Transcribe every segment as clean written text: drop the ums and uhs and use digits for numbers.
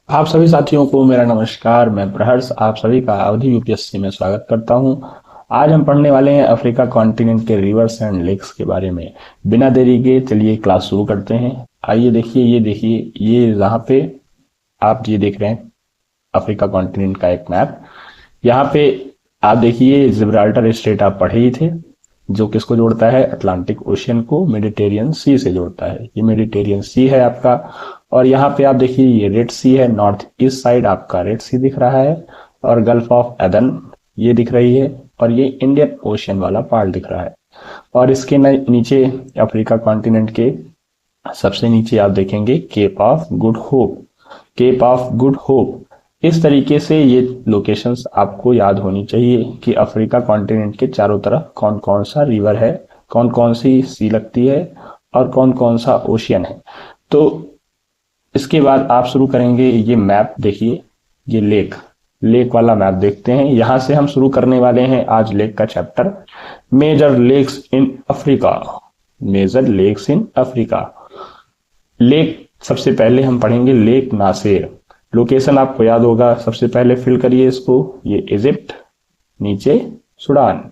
आप सभी साथियों को मेरा नमस्कार। मैं प्रहर्ष आप सभी का अवधि यूपीएससी में स्वागत करता हूं। आज हम पढ़ने वाले हैं अफ्रीका कॉन्टिनेंट के रिवर्स एंड लेक्स के बारे में। बिना देरी के चलिए क्लास शुरू करते हैं। आइए देखिए, ये देखिए, ये यहाँ पे आप ये देख रहे हैं अफ्रीका कॉन्टिनेंट का एक मैप। यहाँ पे आप देखिए जिब्राल्टर स्ट्रेट आप पढ़े ही थे, जो किसको जोड़ता है, अटलांटिक ओशियन को मेडिटेरियन सी से जोड़ता है। ये मेडिटेरियन सी है आपका। और यहाँ पे आप देखिए ये रेड सी है, नॉर्थ ईस्ट साइड आपका रेड सी दिख रहा है। और गल्फ ऑफ एदन ये दिख रही है। और ये इंडियन ओशियन वाला पार्ट दिख रहा है। और इसके नीचे अफ्रीका कॉन्टिनेंट के सबसे नीचे आप देखेंगे Cape of Good Hope. Cape of Good Hope, इस तरीके से ये लोकेशंस आपको याद होनी चाहिए कि अफ्रीका कॉन्टिनेंट के चारों तरफ कौन कौन सा रिवर है, कौन कौन सी सी लगती है और कौन कौन सा ओशियन है। तो इसके बाद आप शुरू करेंगे। ये मैप देखिए, ये लेक लेक वाला मैप देखते हैं। यहां से हम शुरू करने वाले हैं आज लेक का chapter, major lakes in Africa. Major lakes in Africa. Lake सबसे पहले हम पढ़ेंगे लेक नासेर। लोकेशन आपको याद होगा, सबसे पहले फिल करिए इसको। ये इजिप्ट, नीचे सूडान।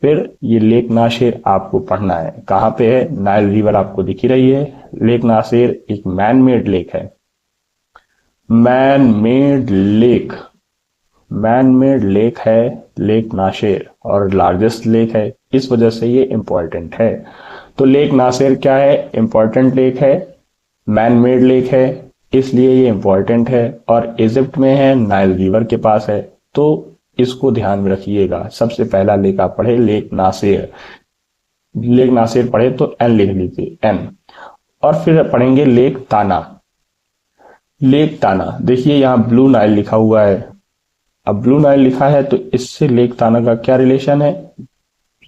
फिर ये लेक नासेर आपको पढ़ना है, कहाँ पे है, नाइल रिवर आपको दिख ही रही है। लेक नासेर एक मैन मेड लेक है। Man made lake, man made lake है लेक नासेर, और लार्जेस्ट लेक है, इस वजह से ये इंपॉर्टेंट है। तो लेक नासेर क्या है, इंपॉर्टेंट लेक है, मैन मेड लेक है, इसलिए ये इंपॉर्टेंट है। और इजिप्ट में है, नाइल रिवर के पास है। तो इसको ध्यान में रखिएगा। सबसे पहला लेक आप पढ़े लेक नासेर। लेक नासेर पढ़े तो एन लिख लीजिए, एन। और फिर पढ़ेंगे लेक ताना। लेक ताना देखिए, यहाँ ब्लू नाइल लिखा हुआ है। अब ब्लू नाइल लिखा है तो इससे लेक ताना का क्या रिलेशन है,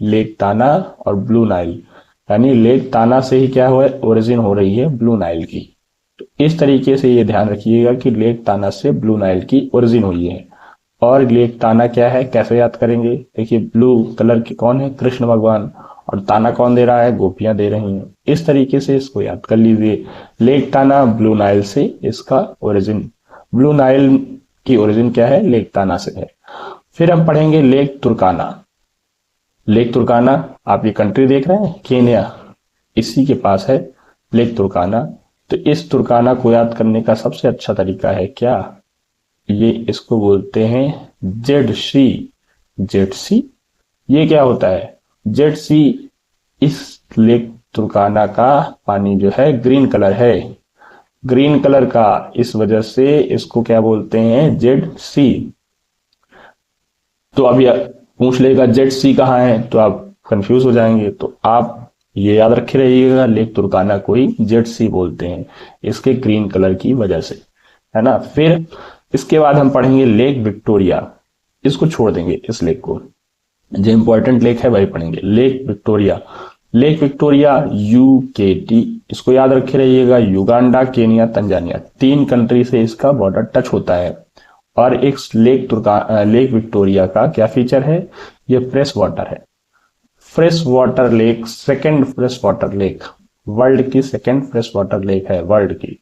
लेक ताना और ब्लू नाइल, यानी लेक ताना से ही क्या हुआ, ओरिजिन हो रही है ब्लू नाइल की। तो इस तरीके से ये ध्यान रखिएगा कि लेक ताना से ब्लू नाइल की ओरिजिन हुई है। और लेक ताना क्या है, कैसे याद करेंगे, देखिए ब्लू कलर के कौन है, कृष्ण भगवान, और ताना कौन दे रहा है, गोपियां दे रही हैं। इस तरीके से इसको याद कर लीजिए। लेक ताना ब्लू नाइल से इसका ओरिजिन, ब्लू नाइल की ओरिजिन क्या है, लेक ताना से है। फिर हम पढ़ेंगे लेक तुर्काना। लेक तुर्काना, आप ये कंट्री देख रहे हैं केन्या, इसी के पास है लेक तुर्काना। तो इस तुर्काना को याद करने का सबसे अच्छा तरीका है क्या, ये इसको बोलते हैं जेड सी। जेड सी, ये क्या होता है, जेड सी। इस लेक तुर्काना का पानी जो है ग्रीन कलर है, ग्रीन कलर का, इस वजह से इसको क्या बोलते हैं, जेड सी। तो अब यह पूछ लेगा जेड सी कहाँ है, तो आप कंफ्यूज हो जाएंगे। तो आप ये याद रखे रहिएगा, लेक तुर्काना को ही जेड सी बोलते हैं, इसके ग्रीन कलर की वजह से, है ना। फिर इसके बाद हम पढ़ेंगे लेक विक्टोरिया। इसको छोड़ देंगे, इस लेक को, जो इंपॉर्टेंट लेक है वही पढ़ेंगे। Lake Victoria, lake Victoria UKT, इसको याद रखे रहिएगा, युगांडा, केनिया, तंजानिया, 3 कंट्री से इसका बॉर्डर टच होता है। और एक लेक विक्टोरिया का क्या फीचर है, ये फ्रेश वाटर है। Fresh water lake, second fresh water lake, world की सेकेंड फ्रेश वाटर लेक है वर्ल्ड की।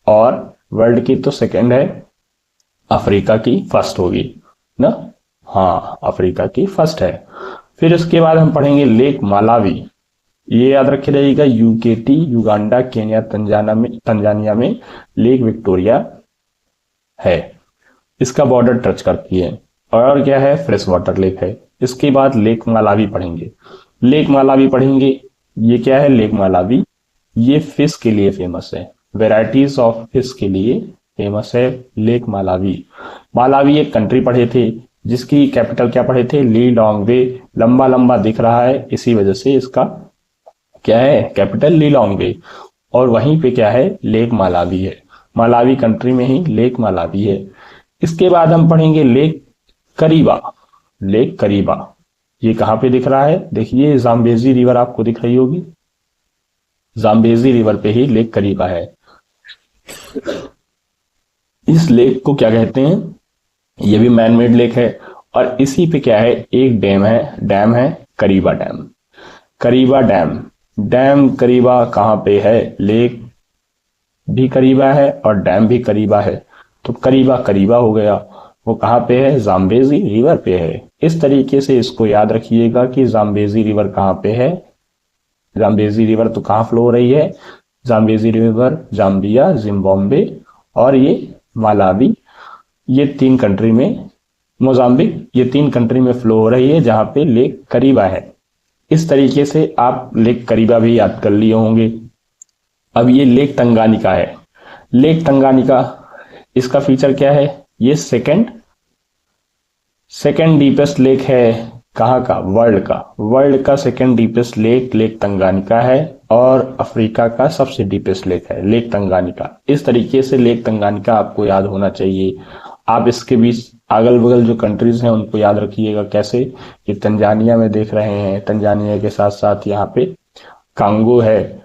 और वर्ल्ड की तो सेकेंड है, अफ्रीका की फर्स्ट होगी ना। हाँ, अफ्रीका की फर्स्ट है। फिर इसके बाद हम पढ़ेंगे लेक मालावी। ये याद रखे रहेगा, यूकेटी, युगांडा, केन्या, तंजानिया में लेक विक्टोरिया है, इसका बॉर्डर टच करती है। और क्या है, फ्रेश वाटर लेक है। इसके बाद लेक मालावी पढ़ेंगे। लेक मालावी पढ़ेंगे, ये क्या है, लेक मालावी, ये फिश के लिए फेमस है, वेराइटीज ऑफ फिश के लिए फेमस है लेक मालावी। मालावी एक कंट्री पढ़े थे, जिसकी कैपिटल क्या पढ़े थे, ली लॉन्गवे। लंबा लंबा दिख रहा है, इसी वजह से इसका क्या है, कैपिटल ली लॉन्गवे। और वहीं पे क्या है, लेक मालावी है। मालावी कंट्री में ही लेक मालावी है। इसके बाद हम पढ़ेंगे लेक करीबा। लेक करीबा, ये कहां पे दिख रहा है, देखिए जाम्बेजी रिवर आपको दिख रही होगी, जाम्बेजी रिवर पे ही लेक करीबा है। इस लेक को क्या कहते हैं, ये भी मैन मेड लेक है। और इसी पे क्या है, एक डैम है करीबा डैम। करीबा डैम, डैम करीबा कहां पे है, लेक भी करीबा है और डैम भी करीबा है, तो करीबा करीबा हो गया। वो कहाँ पे है? जाम्बेजी रिवर पे है। इस तरीके से इसको याद रखिएगा कि जाम्बेजी रिवर कहाँ पे है। जाम्बेजी रिवर तो कहाँ फ्लो हो रही है? जाम्बेजी रिवर जाम्बिया, जिम्बाब्वे और ये मालावी, ये तीन कंट्री में, मोजाम्बिक, ये तीन कंट्री में फ्लो हो रही है, जहाँ पे लेक करीबा है। इस तरीके से आप लेक करीबा भी याद कर लिए होंगे। अब ये लेक तंगानिका है। लेक तंगानिका, इसका फीचर क्या है? ये सेकेंड डीपेस्ट लेक है। कहाँ का? वर्ल्ड का। वर्ल्ड का second deepest lake lake Tanganyika है और अफ्रीका का सबसे डीपेस्ट लेक है लेक तंगानिका। इस तरीके से लेक तंगानिका आपको याद होना चाहिए। आप इसके बीच अगल बगल जो कंट्रीज हैं उनको याद रखिएगा। कैसे? ये तंजानिया में देख रहे हैं, तंजानिया के साथ साथ यहाँ पे कांगो है।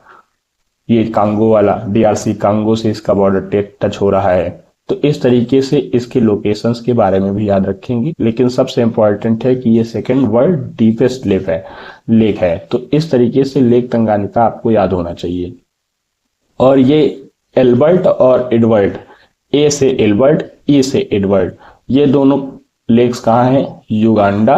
ये कांगो वाला डीआरसी, कांगो से इसका बॉर्डर टच हो रहा है। तो इस तरीके से इसके लोकेशंस के बारे में भी याद रखेंगे। लेकिन सबसे इंपॉर्टेंट है कि ये सेकंड वर्ल्ड डीपेस्ट लेक है। तो इस तरीके से लेक तंगानिका आपको याद होना चाहिए। और ये एल्बर्ट और एडवर्ड, ए से एल्बर्ट, ई से एडवर्ड, ये दोनों लेक्स कहाँ हैं? युगांडा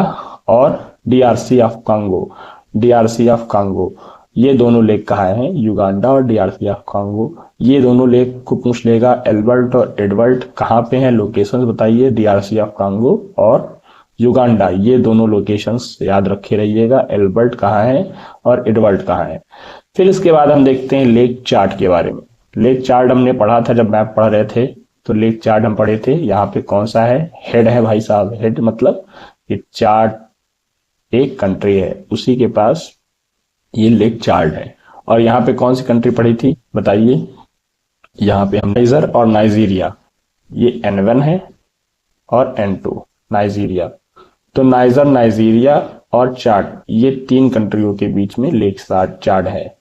और DRC of Congo. DRC of Congo, ये दोनों लेक कहाँ हैं? युगांडा और डीआरसी ऑफ कांगो। ये दोनों लेक को पूछ लेगा एल्बर्ट और एडवर्ड कहाँ पे हैं, लोकेशंस बताइए। डीआरसी ऑफ कांगो और युगांडा, ये दोनों लोकेशंस याद रखे रहिएगा। एल्बर्ट कहाँ है और एडवर्ड कहाँ है। फिर इसके बाद हम देखते हैं लेक चार्ट के बारे में। लेक चार्ट हमने पढ़ा था जब मैप पढ़ रहे थे, तो लेक चार्ट हम पढ़े थे। यहाँ पे कौन सा है? हेड है भाई साहब। हेड मतलब ये चार्ट एक कंट्री है, उसी के पास ये लेक चार्ट है। और यहाँ पे कौन सी कंट्री पड़ी थी बताइए? यहाँ पे हम नाइजर और नाइजीरिया, ये N1 है और N2 नाइजीरिया। तो नाइजर, नाइजीरिया और चार्ट, ये तीन कंट्रियों के बीच में लेक चार्ट है।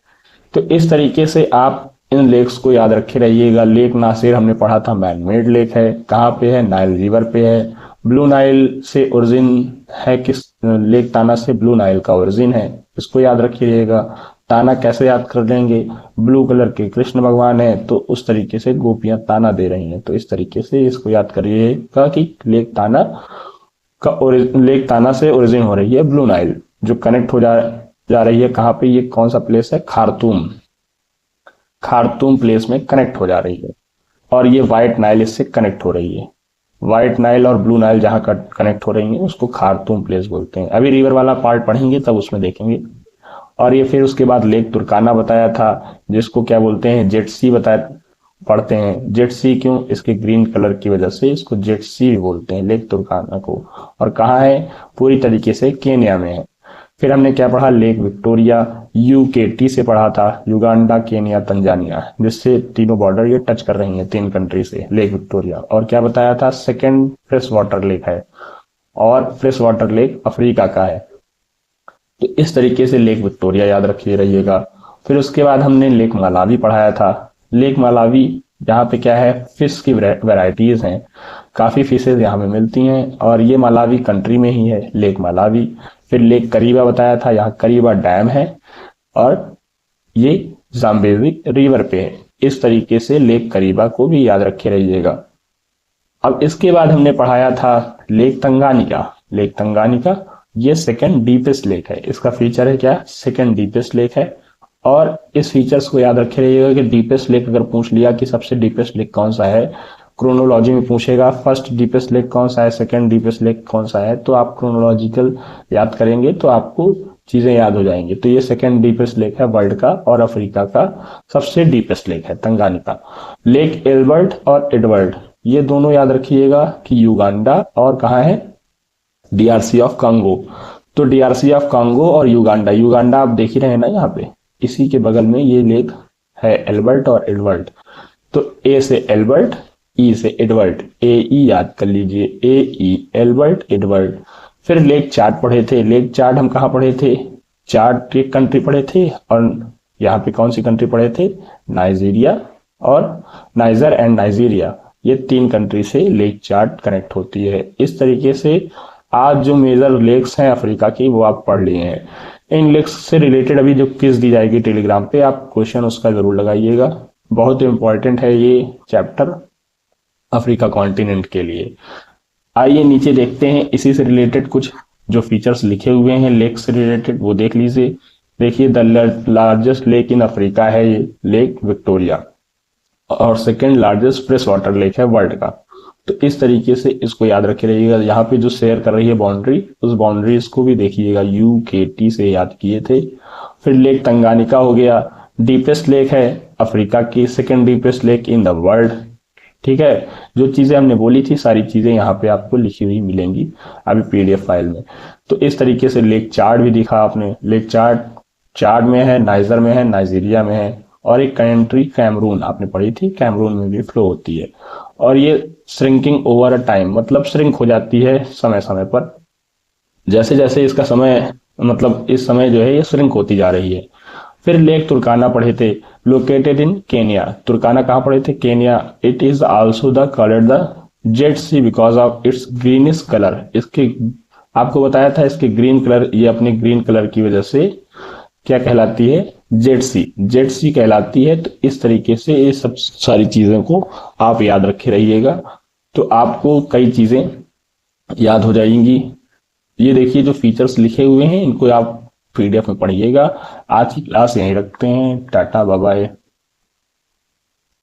तो इस तरीके से आप इन लेक्स को याद रखे रहिएगा। लेक नासिर हमने पढ़ा था, मैन मेड लेक है। कहाँ पे है? नाइल रिवर पे है। ब्लू नाइल से ओरिजिन है किस? लेक ताना से ब्लू नाइल का ओरिजिन है, इसको याद रखिएगा। ताना कैसे याद कर लेंगे? ब्लू कलर के कृष्ण भगवान है, तो उस तरीके से गोपियां ताना दे रही हैं, तो इस तरीके से इसको याद करिएगा कि लेक ताना से ओरिजिन हो रही है ब्लू नाइल, जो कनेक्ट हो जा रही है। कहाँ पे? ये कौन सा प्लेस है? खार्तूम। खार्तूम प्लेस में कनेक्ट हो जा रही है। और ये व्हाइट नाइल इससे कनेक्ट हो रही है। व्हाइट नाइल और ब्लू नाइल जहां कनेक्ट हो रही है उसको खार्तूम प्लेस बोलते हैं। अभी रिवर वाला पार्ट पढ़ेंगे तब उसमें देखेंगे। और ये फिर उसके बाद लेक तुर्काना बताया था, जिसको क्या बोलते हैं? जेट सी बताया पढ़ते हैं। जेट सी क्यों? इसके ग्रीन कलर की वजह से इसको जेट सी बोलते हैं लेक तुर्काना को। और कहाँ है? पूरी तरीके से केन्या में है। फिर हमने क्या पढ़ा? लेक विक्टोरिया, UKT से पढ़ा था, युगांडा, केन्या, तंजानिया, जिससे तीनों बॉर्डर ये टच कर रही हैं तीन कंट्री से, लेक विक्टोरिया। और क्या बताया था? सेकेंड फ्रेश वाटर लेक है और फ्रेश वाटर लेक अफ्रीका का है। तो इस तरीके से लेक विक्टोरिया याद रखिए रहिएगा। फिर उसके बाद हमने लेक मालावी पढ़ाया था। लेक मालावी, यहाँ पे क्या है? फिश की वेराइटीज हैं, काफी फिशेज यहाँ पे मिलती हैं और ये मालावी कंट्री में ही है, लेक मालावी। फिर लेक करीबा बताया था, यहाँ करीबा डैम है और ये जाम्बेजी रिवर पे है। इस तरीके से लेक करीबा को भी याद रखे रहिएगा। अब इसके बाद हमने पढ़ाया था लेक तंगानिका। लेक तंगानिका ये सेकेंड डीपेस्ट लेक है। इसका फीचर है क्या? सेकेंड डीपेस्ट लेक है। और इस फीचर्स को याद रखे रहिएगा कि डीपेस्ट लेक अगर पूछ लिया कि सबसे डीपेस्ट लेक कौन सा है, क्रोनोलॉजी में पूछेगा फर्स्ट डीपेस्ट लेक कौन सा है, सेकेंड डीपेस्ट लेक कौन सा है, तो आप क्रोनोलॉजिकल याद करेंगे तो आपको चीजें याद हो जाएंगी। तो ये सेकेंड डीपेस्ट लेक है वर्ल्ड का और अफ्रीका का सबसे डीपेस्ट लेक है तंगानिका। लेक एल्बर्ट और एडवर्ड, ये दोनों याद रखिएगा कि युगांडा और कहाँ है? DRC of Congo. तो डीआरसी ऑफ कांगो और युगांडा, युगांडा आप देख ही रहे हैं ना यहाँ पे, इसी के बगल में ये लेक है एल्बर्ट और एडवर्ड। तो ए से एल्बर्ट, ई से एडवर्ड, ए ई याद कर लीजिए, ए ई एल्बर्ट एडवर्ड। फिर लेक चार्ट पढ़े थे। लेक चार्ट हम कहाँ पढ़े थे? चार्ट एक कंट्री पढ़े थे और यहाँ पे कौन सी कंट्री पढ़े थे? नाइजीरिया और नाइजर एंड नाइजीरिया, ये तीन कंट्री से लेक चार्ट कनेक्ट होती है। इस तरीके से आज जो मेजर लेक्स हैं अफ्रीका की वो आप पढ़ लिए हैं। इन लेक्स से रिलेटेड अभी जो क्विज दी जाएगी टेलीग्राम पे, आप क्वेश्चन उसका जरूर लगाइएगा। बहुत इंपॉर्टेंट है ये चैप्टर अफ्रीका कॉन्टिनेंट के लिए। आइए नीचे देखते हैं इसी से रिलेटेड कुछ जो फीचर्स लिखे हुए हैं लेक से रिलेटेड, वो देख लीजिए। देखिए, the largest lake in Africa है ये लेक विक्टोरिया, और second largest fresh water lake है वर्ल्ड का। तो इस तरीके से इसको याद रखे रहिएगा। यहाँ पे जो शेयर कर रही है बाउंड्री, उस बाउंड्रीज को भी देखिएगा, UKT से याद किए थे। फिर लेक तंगानिका हो गया, डीपेस्ट लेक है अफ्रीका की, second deepest lake in the world. ठीक है, जो चीजें हमने बोली थी सारी चीजें यहाँ पे आपको लिखी हुई मिलेंगी अभी PDF फाइल में। तो इस तरीके से लेक चार्ट भी दिखा आपने, लेक चार्ट चार्ट में है, नाइजर में है, नाइजीरिया में है, और एक कंट्री कैमरून आपने पढ़ी थी, कैमरून में भी फ्लो होती है। और ये श्रिंकिंग ओवर अ टाइम, मतलब श्रिंक हो जाती है समय समय पर, जैसे जैसे इसका समय, मतलब इस समय जो है ये श्रिंक होती जा रही है। फिर लेक तुर्काना पढ़े थे, लोकेटेड इन केनिया। तुर्काना कहाँ पढ़े थे? Kenya. It is also the colour the Jade Sea because of its greenish colour. इसके आपको बताया था इसके ग्रीन कलर, ये अपने ग्रीन कलर की वजह से क्या कहलाती है? जेड सी, जेड सी कहलाती है। तो इस तरीके से ये सब सारी चीजों को आप याद रखे रहिएगा, तो आपको कई चीजें याद हो जाएंगी। ये देखिए जो फीचर्स लिखे हुए हैं इनको आप PDF में पढ़िएगा। आज की क्लास यहीं रखते हैं, टाटा बाय बाय।